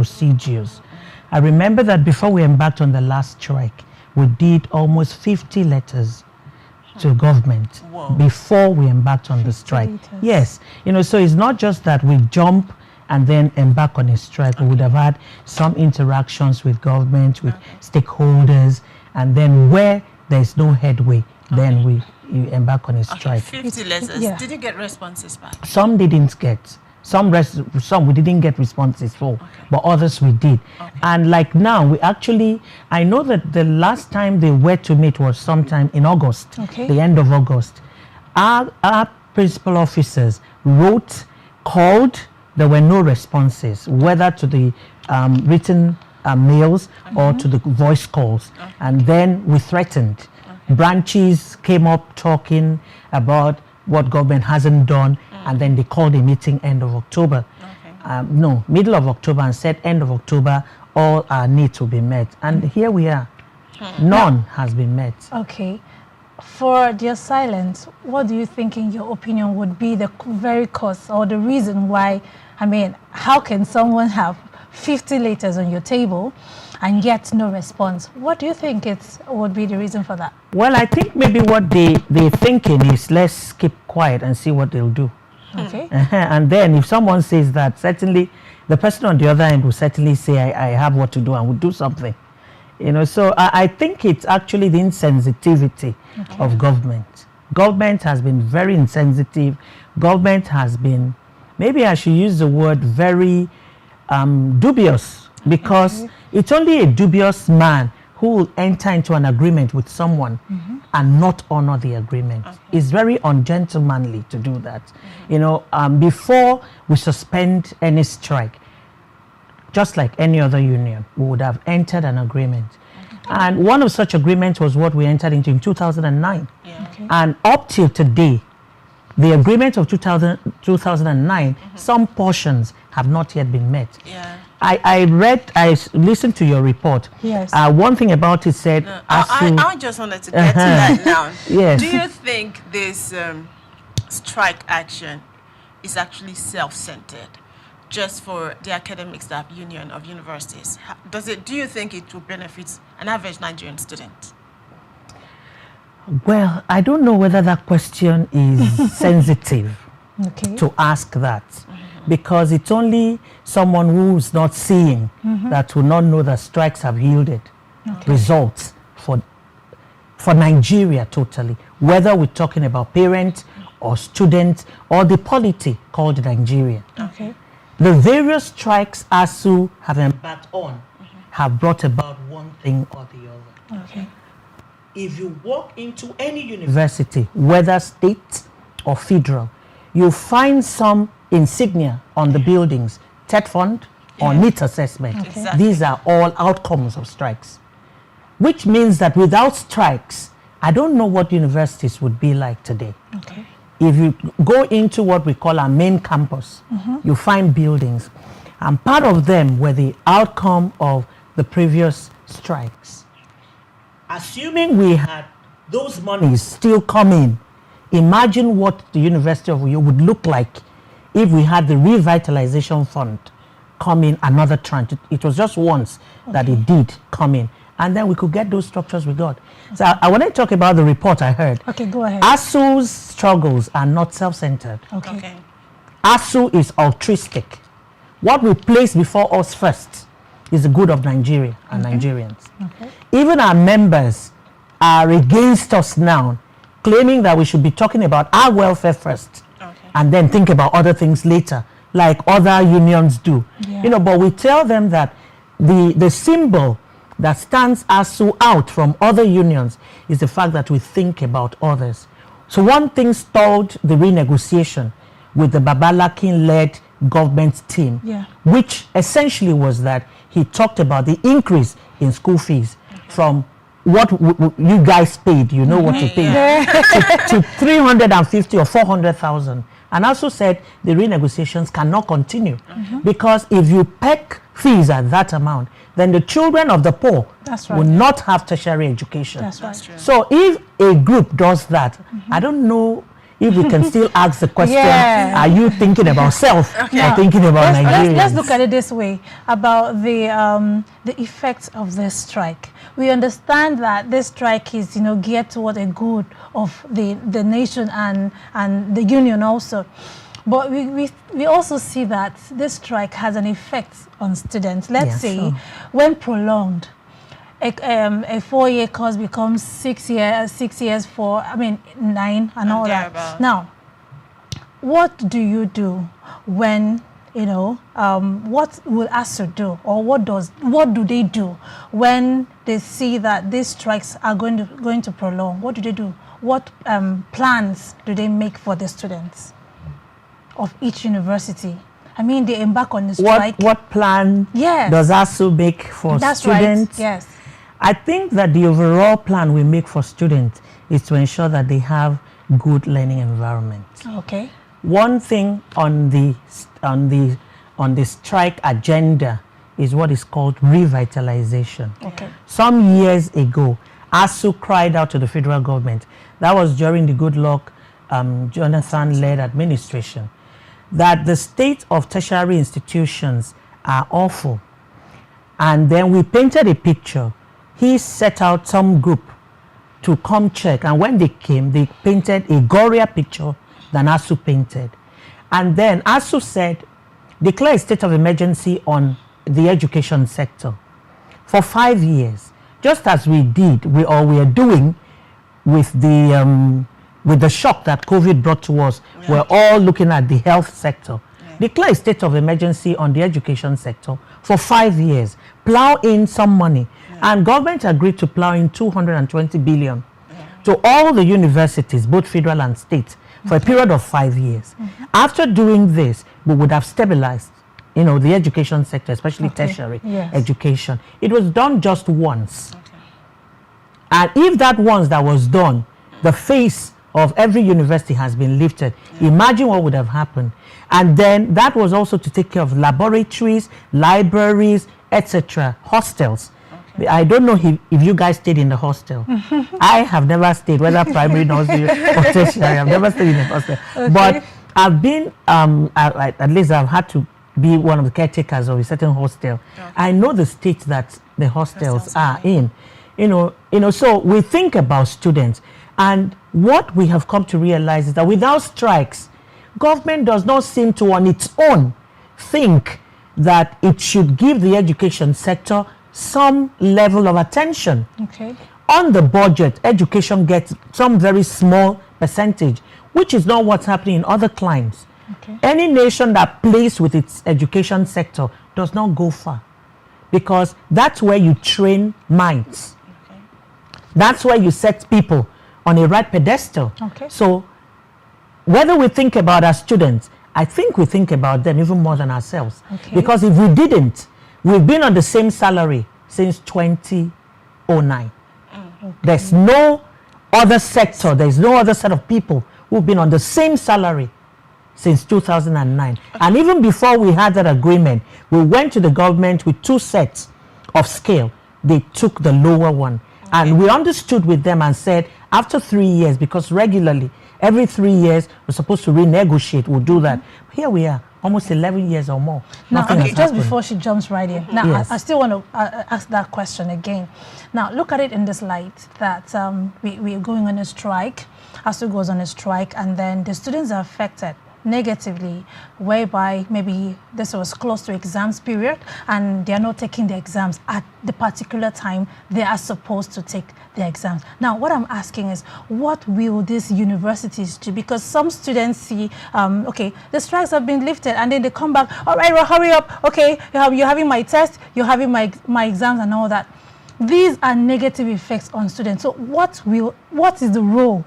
procedures. I remember that before we embarked on the last strike, we did almost 50 letters to government before we embarked on the strike. Yes, so it's not just that we jump and then embark on a strike. We would have had some interactions with government, with stakeholders, and then where there's no headway, then we embark on a strike. 50 letters. Yeah. Did you get responses back? Some didn't get. Some we didn't get responses for, but others we did. And like now, I know that the last time they were to meet was sometime in August, the end of August. Our principal officers wrote, called, there were no responses, whether to the written mails or to the voice calls. And then we threatened. Branches came up talking about what government hasn't done, and then they called a meeting end of October. Middle of October, and said end of October, all our needs will be met. And here we are. None has been met. Okay. For their silence, what do you think, in your opinion, would be the very cause or the reason why? I mean, how can someone have 50 letters on your table and get no response? What do you think would be the reason for that? Well, I think maybe what they're thinking is, let's keep quiet and see what they'll do. Okay. And then if someone says that, certainly the person on the other end will certainly say, I have what to do and will do something. So I think it's actually the insensitivity of government. Government has been very insensitive. Government has been, maybe I should use the word, very dubious, because it's only a dubious man who will enter into an agreement with someone and not honor the agreement. It's very ungentlemanly to do that. Before we suspend any strike, just like any other union, we would have entered an agreement. And one of such agreements was what we entered into in 2009. And up till today, the agreement of 2009, some portions have not yet been met. I listened to your report. Yes. One thing about it said... I just wanted to get to that now. Yes. Do you think this strike action is actually self-centered, just for the academic staff union of universities? Do you think it will benefit an average Nigerian student? Well, I don't know whether that question is sensitive to ask that, because it's only someone who's not seeing that will not know that strikes have yielded results for Nigeria totally, whether we're talking about parents or students or the polity called Nigeria. The various strikes ASUU have embarked on have brought about one thing or the other. If you walk into any university, whether state or federal, you'll find some insignia on the buildings, TED fund or needs assessment. These are all outcomes of strikes, which means that without strikes, I don't know what universities would be like today. If you go into what we call our main campus, you find buildings, and part of them were the outcome of the previous strikes. Assuming we had those monies still coming, imagine what the University of Uyo would look like if we had the revitalization fund come in another tranche. It was just once that it did come in, and then we could get those structures we got. So I want to talk about the report I heard. Go ahead. ASUU's struggles are not self-centered. ASUU is altruistic. What we place before us first is the good of Nigeria and Nigerians. Even our members are against us now, claiming that we should be talking about our welfare first and then think about other things later, like other unions do. But we tell them that the symbol that stands ASUU out from other unions is the fact that we think about others. So one thing stalled the renegotiation with the Babalakin-led government team, which essentially was that he talked about the increase in school fees from what you guys paid, what you paid, to 350 or 400,000. And also said the renegotiations cannot continue because if you peg fees at that amount, then the children of the poor will not have tertiary education. So if a group does that, I don't know Mm-hmm. if we can still ask the question, are you thinking about self or thinking about Nigerians? Let's look at it this way, about the effects of this strike. We understand that this strike is, geared toward a good of the nation and the union also. But we also see that this strike has an effect on students. Let's say when prolonged, a 4-year course becomes 6 years, 9 and all that. Now, what do you do when, what will ASUU do, or what do they do when they see that these strikes are going to prolong? What do they do? What plans do they make for the students of each university? I mean, they embark on the strike. What plan does ASUU make for students? Right. Yes. I think that the overall plan we make for students is to ensure that they have good learning environment. Okay. One thing on the strike agenda is what is called revitalization. Okay. Some years ago, ASUU cried out to the federal government. That was during the Goodluck Jonathan-led administration, that the state of tertiary institutions are awful. And then we painted a picture. He set out some group to come check, and when they came, they painted a gorier picture than ASUU painted. And then ASUU said, declare a state of emergency on the education sector for 5 years, just as we did, we are doing with the shock that COVID brought to us. We're all looking at the health sector. Declare a state of emergency on the education sector for 5 years. Plow in some money. And government agreed to plow in 220 billion to all the universities, both federal and state, for a period of 5 years. After doing this, we would have stabilized, the education sector, especially tertiary education. It was done just once. And if that once that was done, the face of every university has been lifted, imagine what would have happened. And then that was also to take care of laboratories, libraries, etc., hostels. I don't know if you guys stayed in the hostel. I have never stayed, whether primary, nursery, or tertiary. I've never stayed in the hostel. But I've been, at least I've had to be one of the caretakers of a certain hostel. I know the state that the hostels are in. So we think about students. And what we have come to realize is that without strikes, government does not seem to on its own think that it should give the education sector some level of attention. Okay. On the budget, education gets some very small percentage, which is not what's happening in other climes. Okay. Any nation that plays with its education sector does not go far, because that's where you train minds. Okay. That's where you set people on a right pedestal. Okay. So whether we think about our students, I think we think about them even more than ourselves. Okay. Because if we didn't, we've been on the same salary since 2009. Okay. There's no other sector, there's no other set of people who've been on the same salary since 2009. Okay. And even before we had that agreement, we went to the government with 2 sets of scale. They took the lower one. Okay. And we understood with them and said, after 3 years, because regularly, every 3 years, we're supposed to renegotiate, we'll do that. Here we are, almost 11 years or more. Now, just before she jumps right in, now I still want to ask that question again. Now, look at it in this light that we're going on a strike, ASUU goes on a strike, and then the students are affected negatively, whereby maybe this was close to exams period and they're not taking the exams at the particular time they are supposed to take the exams. Now, what I'm asking is, what will these universities do? Because some students see, okay, the strikes have been lifted, and then they come back, all right, well, hurry up, okay, you're having my test, you're having my exams and all that. These are negative effects on students. So what is the role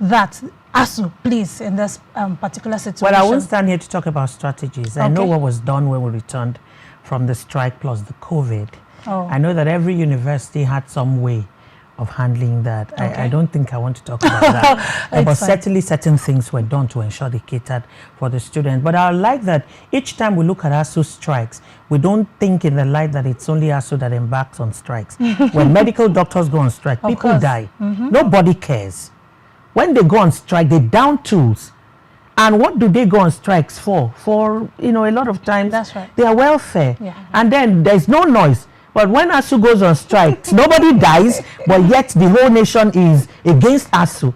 that ASUU plays in this particular situation? Well, I won't stand here to talk about strategies. I know what was done when we returned from the strike plus the COVID. I know that every university had some way of handling that. I don't think I want to talk about that. But certainly certain things were done to ensure they catered for the students. But I like that each time we look at ASUU strikes, we don't think in the light that it's only ASUU that embarks on strikes. When medical doctors go on strike, people die. Nobody cares. when they go on strike, they down tools. And what do they go on strikes for? For, you know, a lot of times, That's right. their welfare. Yeah. And then there's no noise. But when ASUU goes on strike, nobody dies, but yet the whole nation is against ASUU.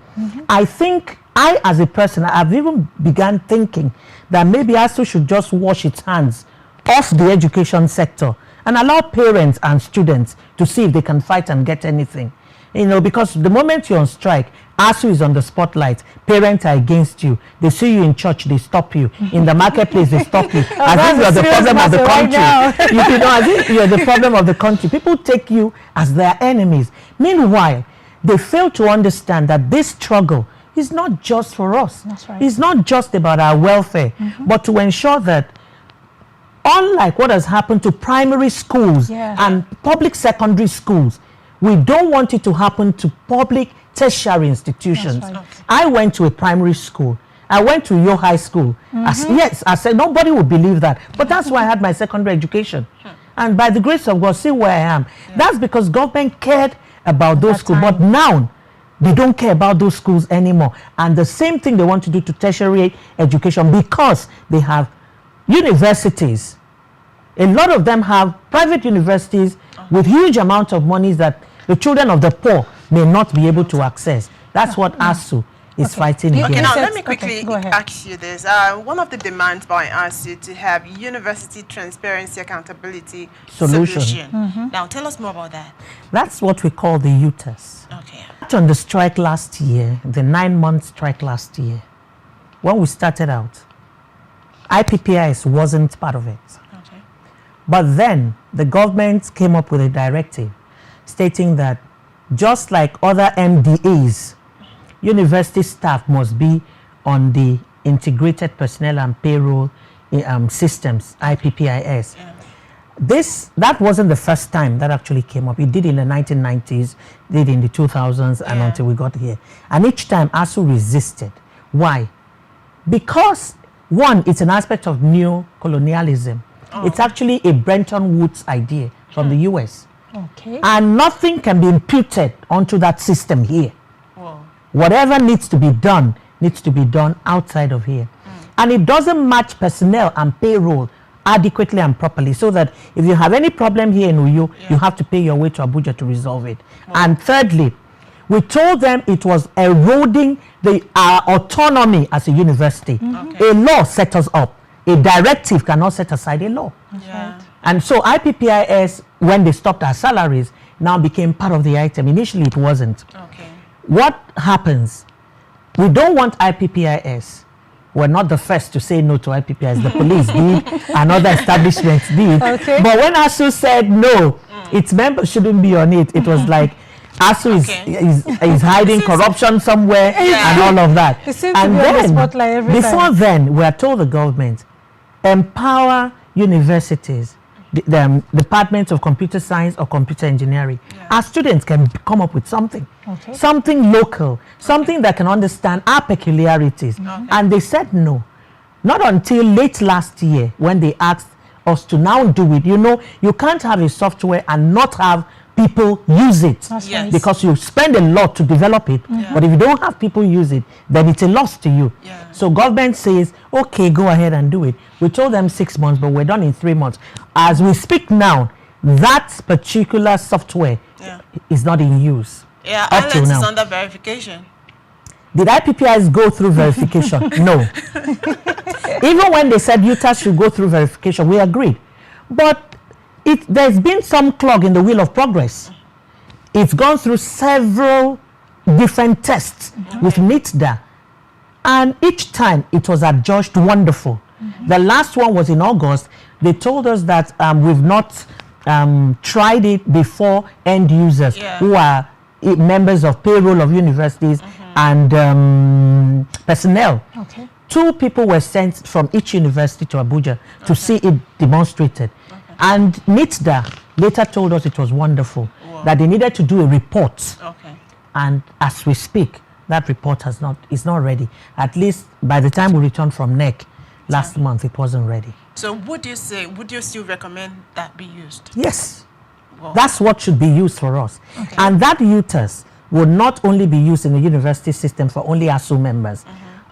I think I, as a person, I've even begun thinking that maybe ASUU should just wash its hands off the education sector and allow parents and students to see if they can fight and get anything. You know, because the moment you're on strike, ASUU is on the spotlight. Parents are against you. They see you in church, they stop you. In the marketplace, they stop you. As if you're the problem of the country. You know, as if you're the problem of the country. People take you as their enemies. Meanwhile, they fail to understand that this struggle is not just for us. That's right. It's not just about our welfare, but to ensure that, unlike what has happened to primary schools and public secondary schools, we don't want it to happen to public tertiary institutions. Right. I went to a primary school. I went to your high school. Yes, I said nobody would believe that. But that's why I had my secondary education. And by the grace of God, see where I am. That's because government cared about those schools. But now, they don't care about those schools anymore. And the same thing they want to do to tertiary education, because they have universities. A lot of them have private universities with huge amounts of monies that the children of the poor may not be able to access. That's what ASUU is fighting against. Okay, now let me quickly ask you this. One of the demands by ASUU to have university transparency accountability solution. Now tell us more about that. That's what we call the UTAS. Okay. On the strike last year, the 9-month strike last year, when we started out, IPPIS wasn't part of it. Okay. But then the government came up with a directive stating that just like other MDAs, university staff must be on the integrated personnel and payroll systems, IPPIS. That wasn't the first time that actually came up. It did in the 1990s, did in the 2000s, and until we got here. And each time ASUU resisted. Why? Because one, it's an aspect of neo-colonialism. It's actually a Bretton Woods idea from the US. Okay. And nothing can be imputed onto that system here. Wow. Whatever needs to be done outside of here. And it doesn't match personnel and payroll adequately and properly, so that if you have any problem here in Uyo, you have to pay your way to Abuja to resolve it. And thirdly, we told them it was eroding our autonomy as a university. A law set us up. A directive cannot set aside a law. Right. And so IPPIS, when they stopped our salaries, now became part of the item. Initially, it wasn't. Okay. What happens? We don't want IPPIS. We're not the first to say no to IPPIS. The police did, and other establishments did. Okay. But when ASUU said no, its members shouldn't be on it, it was like ASUU is hiding corruption somewhere and all of that. And then, before then, we are told the government, empower universities, the departments of computer science or computer engineering. Our students can come up with something, something local, something that can understand our peculiarities. And they said no. Not until late last year when they asked us to now do it. You know, you can't have a software and not have people use it, because you spend a lot to develop it, but if you don't have people use it, then it's a loss to you. So government says, okay, go ahead and do it. We told them 6 months, but we're done in 3 months. As we speak now, that particular software is not in use. Up till now. Is under verification. Did IPPIS go through verification? No. Even when they said UTAS should go through verification, we agreed. But there's been some clog in the wheel of progress. It's gone through several different tests with NITDA, and each time it was adjudged wonderful. The last one was in August. They told us that we've not tried it before end users who are members of payroll of universities and personnel. 2 people were sent from each university to Abuja to see it demonstrated. And NITDA later told us it was wonderful, that they needed to do a report. And as we speak, that report is not ready. At least by the time we returned from NEC last month, it wasn't ready. So would you still recommend that be used? Yes. That's what should be used for us. And that UTAS will not only be used in the university system for only ASUU members.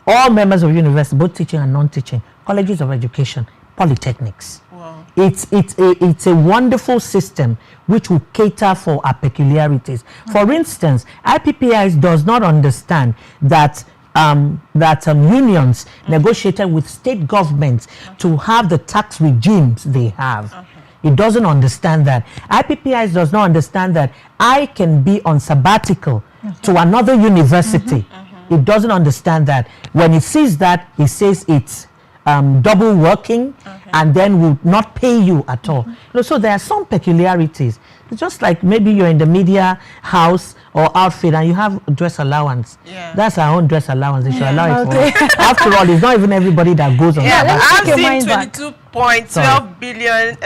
All members of university, both teaching and non-teaching, colleges of education, polytechnics. Wow. It's a wonderful system which will cater for our peculiarities. For instance, IPPIS does not understand that unions negotiated with state governments to have the tax regimes they have. It doesn't understand that. IPPIS does not understand that I can be on sabbatical to another university. It doesn't understand that. When it sees that, it says it's double working and then will not pay you at all. So there are some peculiarities. It's just like maybe you're in the media house or outfit and you have dress allowance. That's our own dress allowance. They should allow it for us. After all, it's not even everybody that goes on I've seen 22.12 billion.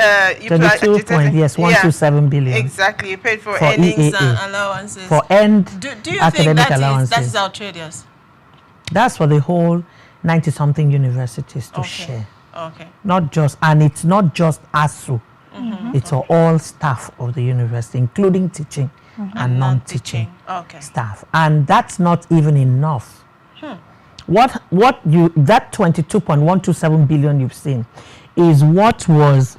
127 billion. Exactly. You paid for earnings and allowances. For end do you think that is outrageous? That's for the whole 90-something universities to share. Not just, and it's not just ASUU. It's for all staff of the university, including teaching and non-teaching staff. And that's not even enough. That 22.127 billion you've seen is what was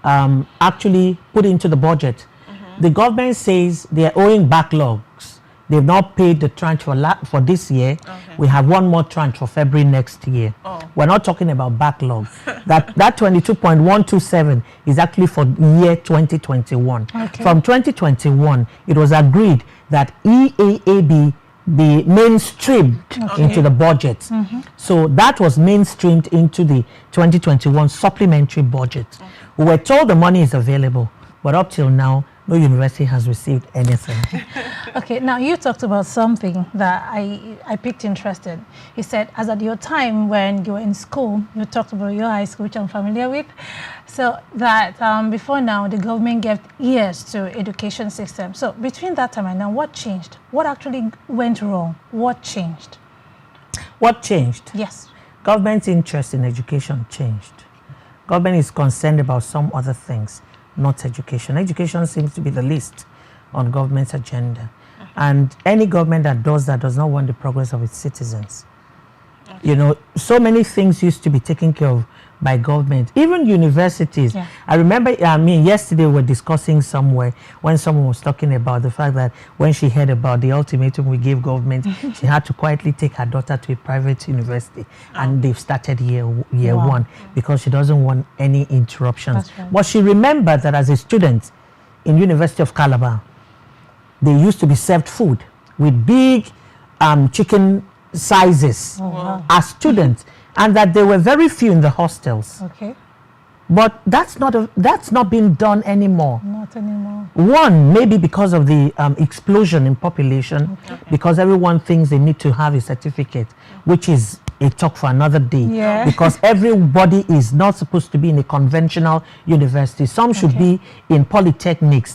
actually put into the budget. The government says they're owing backlogs. They've not paid the tranche for this year. We have one more tranche for February next year. We're not talking about backlog. that 22.127 is actually for year 2021. From 2021, it was agreed that EAAB be mainstreamed into the budget. So that was mainstreamed into the 2021 supplementary budget. We were told the money is available, but up till now, no university has received anything. Okay, now you talked about something that I picked interest in. You said, as at your time when you were in school, you talked about your high school, which I'm familiar with, so that before now, the government gave ears to education system. So between that time and now, what changed? What actually went wrong? What changed? What changed? Yes. Government's interest in education changed. Government is concerned about some other things, not education. Education seems to be the least on government's agenda. And any government that does that does not want the progress of its citizens. You know, so many things used to be taken care of by government, even universities. I remember, yesterday we were discussing somewhere when someone was talking about the fact that when she heard about the ultimatum we gave government, she had to quietly take her daughter to a private university, and they've started year one because she doesn't want any interruptions. But she remembered that as a student in University of Calabar, they used to be served food with big chicken sizes as students, and that there were very few in the hostels. But that's not being done anymore. Not anymore. One, maybe because of the explosion in population, because everyone thinks they need to have a certificate, which is a talk for another day. Because everybody is not supposed to be in a conventional university. Some should be in polytechnics.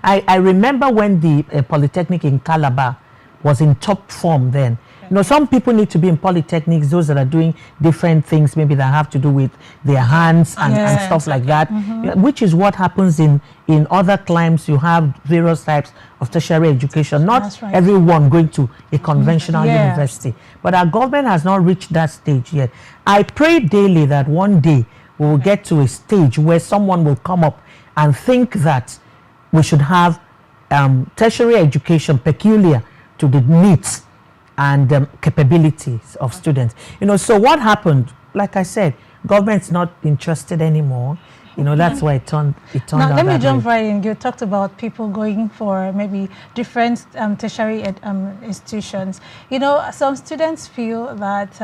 I remember when the Polytechnic in Calabar was in top form then. You know, some people need to be in polytechnics, those that are doing different things, maybe that have to do with their hands and stuff like that, which is what happens in other climes. You have various types of tertiary education, not everyone going to a conventional university. But our government has not reached that stage yet. I pray daily that one day we will get to a stage where someone will come up and think that we should have tertiary education peculiar to the needs and capabilities of students. You know, so what happened, like I said, government's not interested anymore. You know, that's why it turned now, out let me that jump way. right in. You talked about people going for maybe different tertiary institutions. You know, some students feel that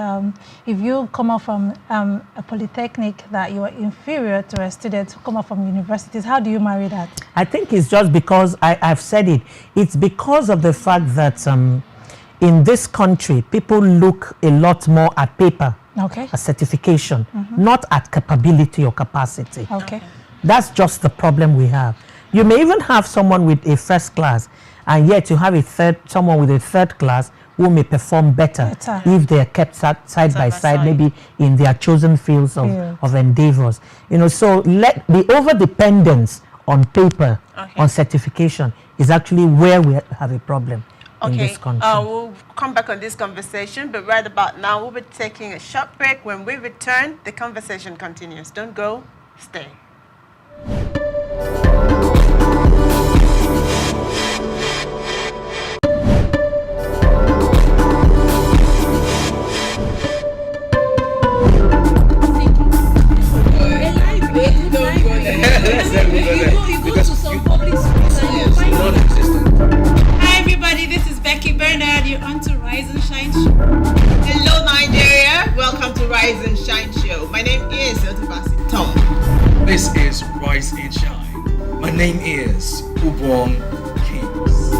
if you come out from a polytechnic, that you are inferior to a student who come out from universities. How do you marry that? I think it's just because, I've said it, it's because of the fact that in this country, people look a lot more at paper, at certification, not at capability or capacity. That's just the problem we have. You may even have someone with a first class, and yet you have someone with a third class who may perform better if they are kept side by side, maybe in their chosen fields of endeavors. You know, so the over-dependence on paper, on certification, is actually where we have a problem. in this country. We'll come back on this conversation, but right about now, we'll be taking a short break. When we return, the conversation continues. Don't go, stay. Hi everybody, this is Becky Bernard. You're on to Rise and Shine Show. Hello, Nigeria. Welcome to Rise and Shine Show. My name is Otubasi Tom. This is Rise and Shine. My name is Ubong Kings.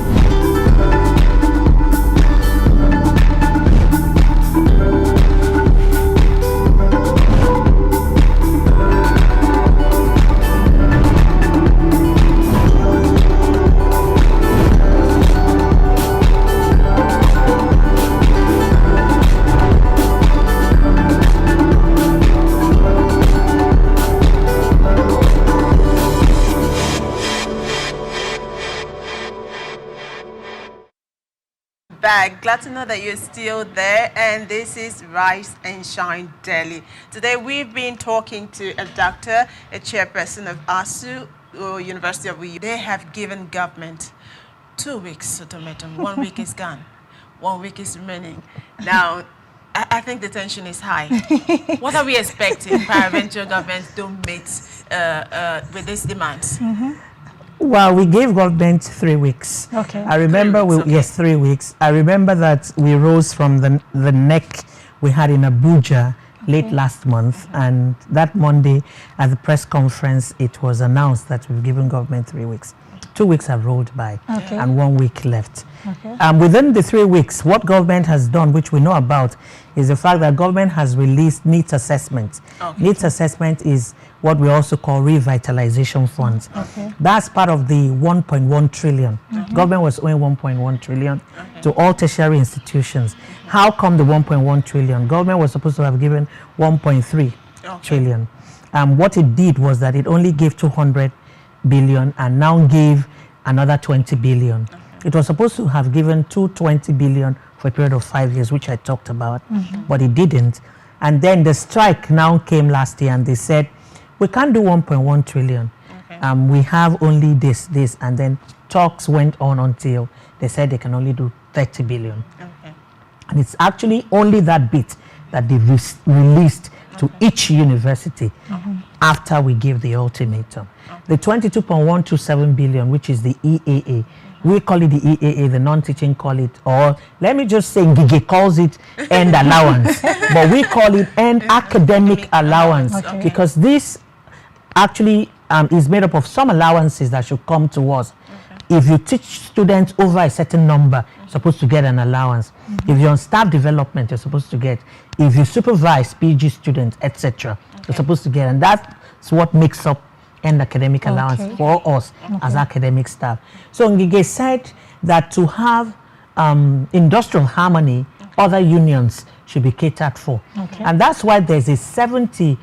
Back. Glad to know that you're still there, and this is Rise and Shine Daily. Today we've been talking to a doctor, a chairperson of ASUU, University of Uduk. They have given government 2 weeks ultimatum. 1 week is gone. 1 week is remaining. Now, I think the tension is high. What are we expecting? Parliamentary governments don't meet with these demands. Well, we gave government 3 weeks. Okay. I remember, 3 weeks, okay. yes, 3 weeks. I remember that we rose from the neck we had in Abuja late last month, and that Monday at the press conference, it was announced that we've given government 3 weeks. 2 weeks have rolled by, and 1 week left. Within the 3 weeks, what government has done, which we know about, is the fact that government has released needs assessment. Needs assessment is what we also call revitalization funds. That's part of the 1.1 trillion. Government was owing 1.1 trillion to all tertiary institutions. How come the 1.1 trillion? Government was supposed to have given 1.3 trillion. What it did was that it only gave 200 billion and now gave another 20 billion. It was supposed to have given 220 billion for a period of 5 years, which I talked about, but it didn't. And then the strike now came last year, and they said, we can't do 1.1 trillion. We have only this, and then talks went on until they said they can only do 30 billion. And it's actually only that bit that they released to each university after we gave the ultimatum. The 22.127 billion, which is the EAA, we call it the EAA, the non-teaching call it, or let me just say Ngige calls it end allowance, but we call it end academic allowance, because this actually is made up of some allowances that should come to us. If you teach students over a certain number, you're supposed to get an allowance. If you're on staff development, you're supposed to get. If you supervise PG students, etc., you're supposed to get. And that's what makes up end academic allowance for us as academic staff. So Ngige said that to have industrial harmony, other unions should be catered for. And that's why there's a 75%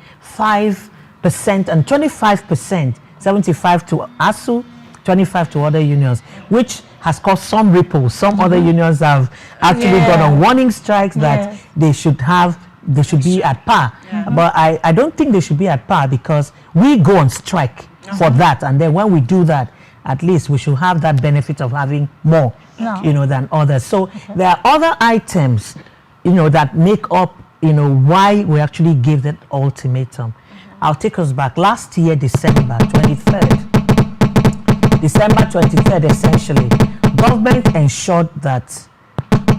and 25%, 75 to ASUU, 25 to other unions, which has caused some ripples. Some other unions have actually gone on warning strikes that they should be at par. But I don't think they should be at par, because we go on strike for that, and then when we do that, at least we should have that benefit of having more, than others. So there are other items, that make up, why we actually gave that ultimatum. I'll take us back. Last year, December 23rd, essentially, government ensured that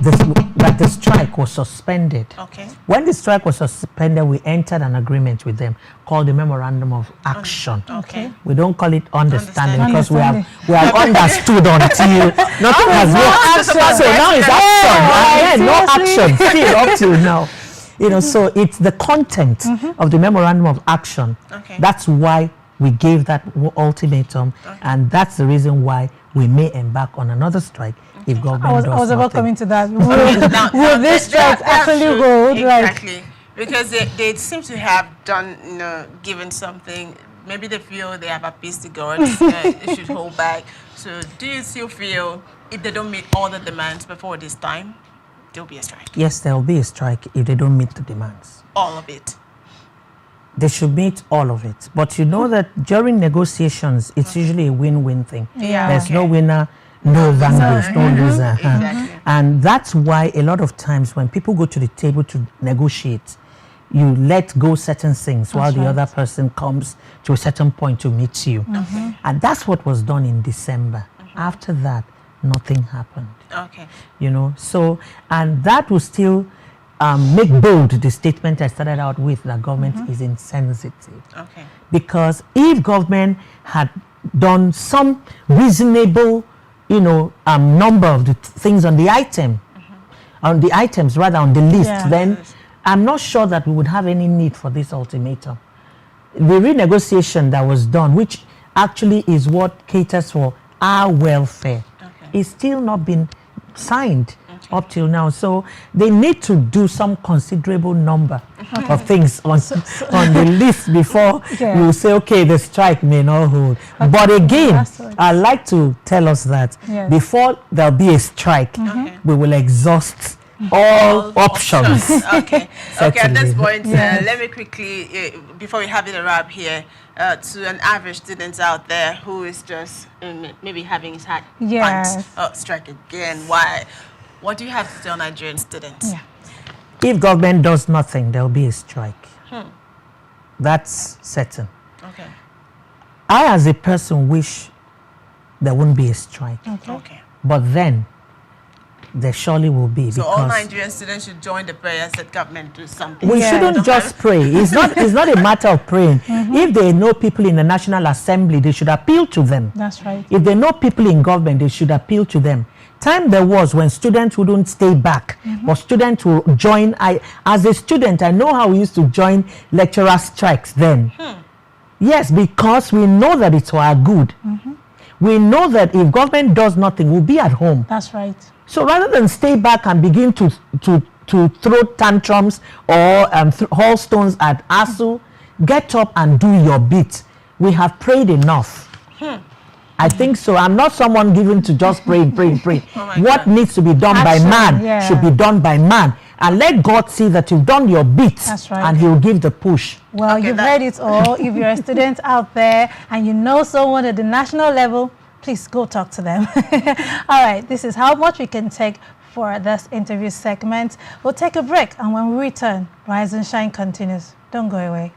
the strike was suspended. When the strike was suspended, we entered an agreement with them called the Memorandum of Action. We don't call it understanding, because we have understood until nothing has worked. So now it's action. No action still up till now. So it's the content of the Memorandum of Action. That's why we gave that ultimatum, and that's the reason why we may embark on another strike if government I was about coming to that. Will this strike actually hold? Exactly. Because they seem to have done, given something. Maybe they feel they have appeased the gods. They should hold back. So do you still feel if they don't meet all the demands before this time, there'll be a strike. Yes, there will be a strike if they don't meet the demands. All of it. They should meet all of it. But you know that during negotiations, it's usually a win-win thing. Yeah. There's no winner, no vanquish, no loser. Exactly. And that's why a lot of times when people go to the table to negotiate, you let go certain things while the other person comes to a certain point to meet you. And that's what was done in December. After that, nothing happened. Okay. You know, so, and that will still make bold the statement I started out with, that government is insensitive. Okay. Because if government had done some reasonable, you know, number of the things on the item, on the items rather on the list, then I'm not sure that we would have any need for this ultimatum. The renegotiation that was done, which actually is what caters for our welfare, is still not been signed up till now. So they need to do some considerable number of things on the list before we'll say, okay, the strike may not hold. But again, I'd like to tell us that before there'll be a strike, we will exhaust all options. Okay. Okay, at this point, let me quickly, before we have it a wrap here, to an average student out there who is just maybe having his heart punched, strike again. Why? What do you have to tell Nigerian students? If government does nothing, there'll be a strike. That's certain. Okay. I, as a person, wish there wouldn't be a strike. Okay. But then, there surely will be. So because all Nigerian students should join the prayers that government do something. we shouldn't just pray. It's not a matter of praying. If they know people in the National Assembly, they should appeal to them. That's right. If they know people in government, they should appeal to them. Time there was when students wouldn't stay back, but students will join. As a student, I know how we used to join lecturer strikes then. Yes, because we know that it's for our good. We know that if government does nothing, we'll be at home. That's right. So rather than stay back and begin to throw tantrums or haul stones at ASUU, get up and do your bit. We have prayed enough. I think so. I'm not someone given to just pray. What needs to be done by man should be done by man. And let God see that you've done your bit. That's right. And he'll give the push. Well, you've heard it all. If you're a student out there and you know someone at the national level, please go talk to them. All right, this is how much we can take for this interview segment. We'll take a break, and when we return, Rise and Shine continues. Don't go away.